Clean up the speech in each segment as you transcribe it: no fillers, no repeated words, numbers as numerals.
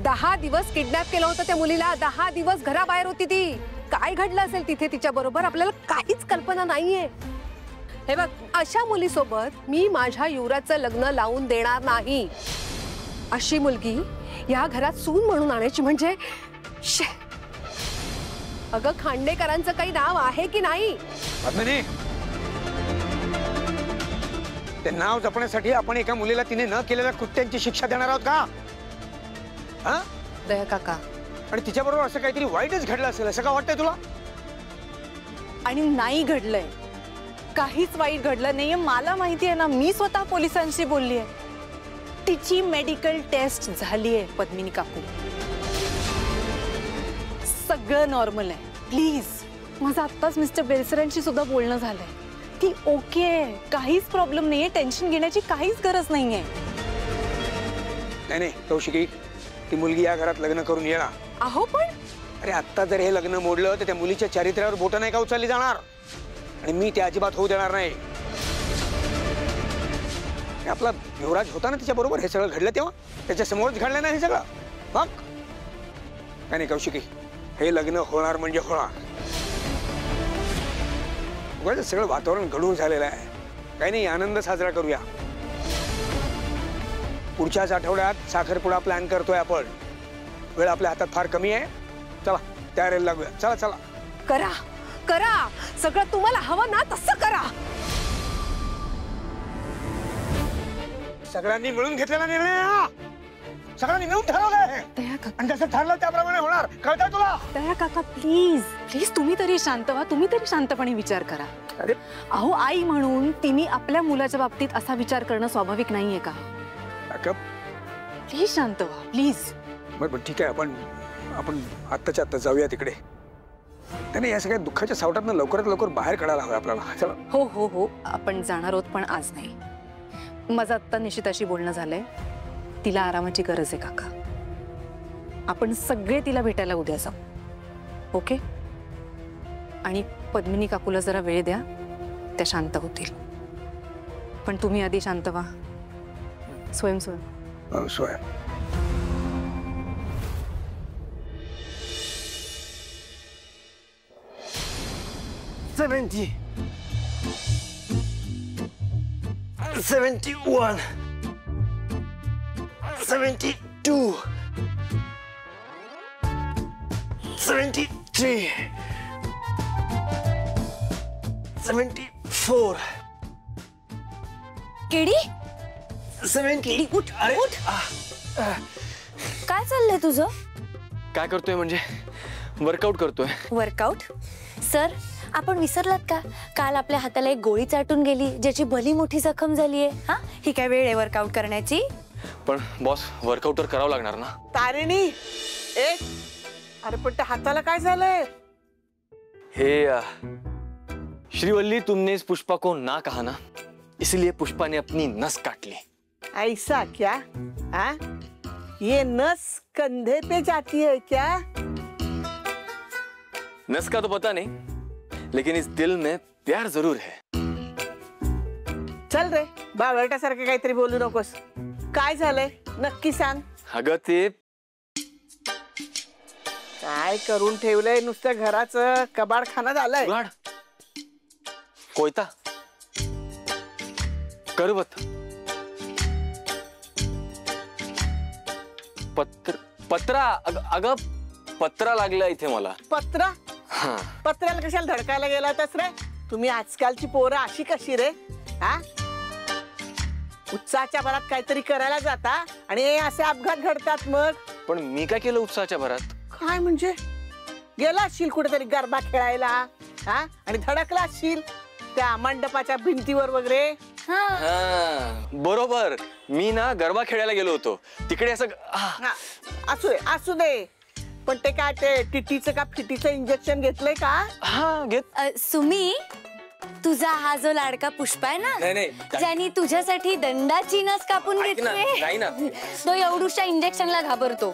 10 दिवस किडनॅप केलं होतं त्या मुलीला, 10 दिवस घराबाहेर होती ती. काय घडलं असेल तिथे तिच्या बरोबर आपल्याला काहीच कल्पना नाहीये. हे बघ, अशा मुलीसोबत मी माझ्या युवराजचं लग्न लावून देणार नाही. अशी मुलगी या घरात सून म्हणून आणायची म्हणजे अगं, खांडेकरांचं काही नाव आहे की नाही? पद्मिनी, ते नाव जपण्यासाठी आपण एका मुलीला तिने न केलेल्या कृत्यांची शिक्षा देणार आहोत का? हा दया काका, आणि तिच्याबरोबर असं काहीतरी वाईटच घडलं असेल असं का वाटतंय तुला? आणि नाही घडलंय, काहीच वाईट घडलं नाहीये. मला माहिती आहे ना, मी स्वतः पोलिसांशी बोलली आहे. तिची मेडिकल टेस्ट झाली आहे पद्मिनी काकू, सगळं नॉर्मल आहे. प्लीज, माझं आत्ताच मिस्टर बेलसरांशी सुद्धा बोलणं झालंय. ती ओके आहे, काहीच प्रॉब्लेम नाहीये, टेन्शन घेण्याची काहीच गरज नाहीये. नाही कौशिकी, ती मुलगी या घरात लग्न करून येणार. अहो पण अरे आता जर हे लग्न मोडलं तर त्या मुलीच्या चारित्र्यावर बोटं नाही का उचलली जाणार? आणि मी ते अजिबात होऊ देणार नाही. आपला युवराज होता ना तिच्या बरोबर, हे सगळं घडलं तेव्हा त्याच्या समोरच घडलं नाही हे सगळं. मग काय नाही कौशिकी, हे लग्न होणार म्हणजे होणार. सगळं वातावरण घडून झालेलं आहे. काही नाही, आनंद साजरा करूया. पुढच्याच आठवड्यात साखरपुडा प्लॅन करतोय आपण. वेळ आपल्या हातात फार कमी आहे. चला तयारीला लागूया. चला चला, करा करा, सगळं तुम्हाला हवं ना तसं करा. सगळ्यांनी मिळून घेतलेला निर्णय हा. सगळ्यांनी मिळून ठरवलंय. दया काका, आणि जसं ठरलं त्याप्रमाणे होणार. कळतंय तुला? दया काका प्लीज प्लीज, तुम्ही तरी शांत व्हा, तुम्ही तरी शांतपणे विचार करा. अरे अहो, आई म्हणून तिने आपल्या मुलाच्या बाबतीत असा विचार करणं स्वाभाविक नाहीये का? प्लीज शांत व्हा, प्लीज. बरं ठीक आहे, आपण आत्ताच्या आत्ता जाऊया तिकडे. त्याने या सगळ्या दुःखाच्या सावटातनं लवकरात लवकर बाहेर काढायला हवं आपल्याला. चला. हो हो हो, आपण जाणार आहोत, पण आज नाही. माझं आत्ता निशिताशी बोलणं झालंय. तिला आरामाची गरज आहे काका. आपण सगळे तिला भेटायला उद्या जाऊ, ओके? आणि पद्मिनी काकूला जरा वेळ द्या, त्या शांत होतील. पण तुम्ही आधी शांत व्हा. स्वयं 70, 71, 72, 73, 74. केडी 70. केडी, उठ अरे उठ. काय चाललंय तुझं? काय करतोय म्हणजे वर्कआउट करतोय. वर्कआउट? सर, आपण विसरलात का? काल आपल्या हाताला एक गोळी चाटून गेली, ज्याची भली मोठी जखम झालीये. हा, ही काय वेळ आहे वर्कआउट करण्याची? पण बॉस, वर्कआउट तर करावं लागणार ना. तारिणी, अरे पण त्या हाताला काय झालंय? हे श्रीवल्ली, तुमने इस पुष्पा को ना कहा ना, इसलिए पुष्पा ने अपनी नस काट ली. ऐसा क्या? हाँ? ये नस कंधे पे जाती है क्या? नस का तो पता नहीं, लेकिन इस दिल में प्यार जरूर है. चल रे, बावळटासारखं काहीतरी बोलू नकोस. काय झालंय नक्की सांग. अगं ते काय करून ठेवलंय नुसतं घराचं कबाडखाना झालंय. उघाड, कोयता, करवत, पत्रा. अगं पत्रा लागला इथे मला. पत्रा? पत्र्याला कशाला धडकायला गेला होतास रे? तुम्ही आजकालची पोरं अशी कशी रे? हा, उत्साहाच्या भरात काहीतरी करायला जाता आणि असे अपघात घडतात. मग पण मी काय केलं उत्साहाच्या भरात? काय म्हणजे? गेला असशील कुठेतरी गरबा खेळायला, हा, आणि धडकला असशील त्या मंडपाच्या भिंतीवर वगैरे. बरोबर, मी ना गरबा खेळायला गेलो होतो तिकडे. असं असू दे असू दे, पण ते काय ते टीटीचं का फिटीचं इंजेक्शन घेतलंय का? हा घेत. सुमी, तुझा हा जो लाडका पुष्पा आहे ना, ज्यानी तुझ्यासाठी दंडाची नस कापून घेतली, तो एवढूशा इंजेक्शनला घाबरतो.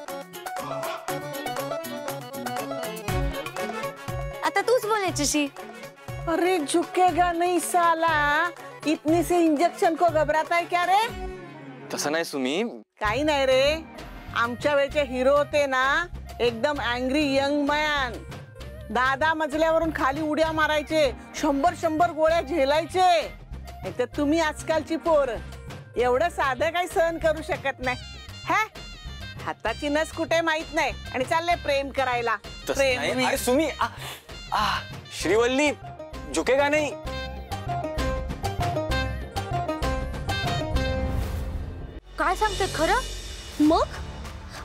आता तूच बोल याच्याशी. अरे झुकेगा नहीं साला, इतनी से इंजेक्शन को घबराता है क्या रे? तसं नाही सुमी. काही नाही रे, आमच्या वेळचे हिरो होते ना, एकदम अँग्री यंग मॅन. 10 मजल्यावरून खाली उड्या मारायचे, 100 गोळ्या झेलायचे. तर तुम्ही आजकालची पोर एवढं साधं काही सहन करू शकत नाही. हा, हाताची नस कुठे माहित नाही आणि चालले प्रेम करायला. प्रेम अरे सुमी, श्रीवल्ली झुकेगा नहीं. काय सांगते खरं? मग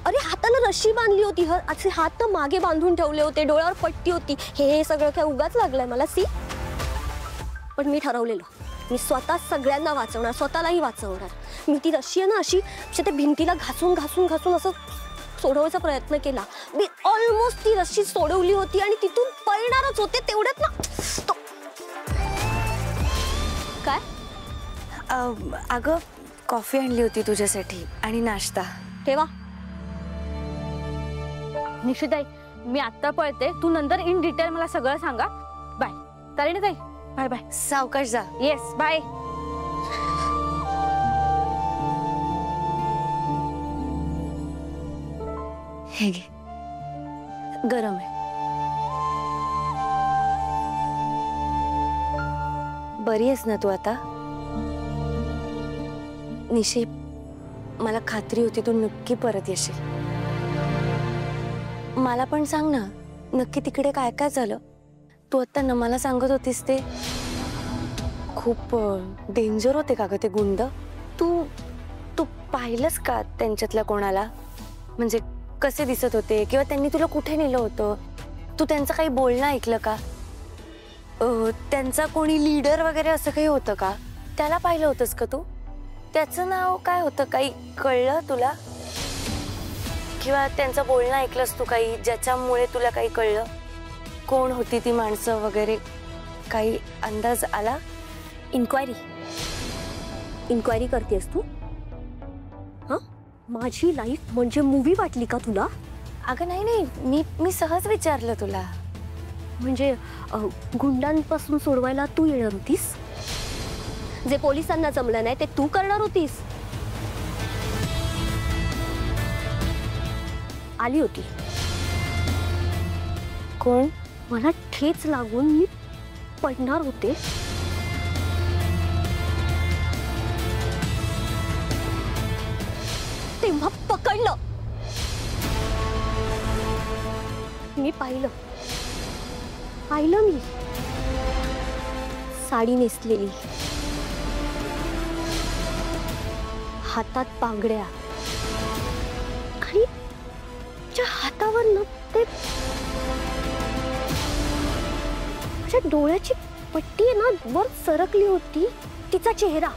अरे हाताला रस्सी बांधली होती, असे हात तर मागे बांधून ठेवले होते, डोळ्यावर पट्टी होती. हे सगळं काय उगाच लागलंय मला सी. पण मी ठरवलेलं, मी स्वतः सगळ्यांना वाचवणार, स्वतःलाही वाचवणार. मी ती रस्सी आहे ना अशी त्या भिंतीला घासून घासून घासून असं सोडवायचा प्रयत्न केला. मी ऑलमोस्ट ती रस्सी सोडवली होती आणि तिथून पळणारच होते. तेवढ्यात ना काय अगं कॉफी आणली होती तुझ्यासाठी आणि नाश्ता. ठेवा. निशिताई, मी आता पळते, तू नंतर इन डिटेल मला सगळं सांगा. बाय. तारिणी ताई, बाय बाय. सावकाश जा. Yes, bye. हे घे, गरम आहे. बरी आहेस ना तू आता? निशी, मला खात्री होती तू नक्की परत येशील. मला पण सांग ना, नक्की तिकडे काय काय झालं? तू आता न मला सांगत होतीस ते खूप डेंजर होते का ग ते गुंड? तू तू पाहिलंस का त्यांच्यातल्या कोणाला? म्हणजे कसे दिसत होते किंवा त्यांनी तुला कुठे नेलं होतं? तू त्यांचं काही बोलणं ऐकलं का? त्यांचा कोणी लीडर वगैरे असं काही होतं का? त्याला पाहिलं होतंस का तू? त्याचं नाव काय होतं? काही कळलं तुला? किंवा त्यांचं बोलणं ऐकलंस तू काही ज्याच्यामुळे तुला काही कळलं? कोण होती ती माणसं वगैरे काही अंदाज आला? इन्क्वायरी करतेस तू? हा, माझी लाईफ म्हणजे मूवी वाटली का तुला? अगं नाही नाही, मी सहज विचारलं तुला. म्हणजे गुंडांपासून सोडवायला तू येणार होतीस? जे पोलिसांना जमलं नाही ते तू करणार होतीस? आली होती. कोण? मला ठेच लागून मी पडणार होते. तेव्हा पकडलं. मी पाहिलं मी साडी नेसलेली, हातात बांगड्या आणि त्या हातावर न ते माझ्या डोळ्याची पट्टी आहे ना वर सरकली होती. तिचा चेहरा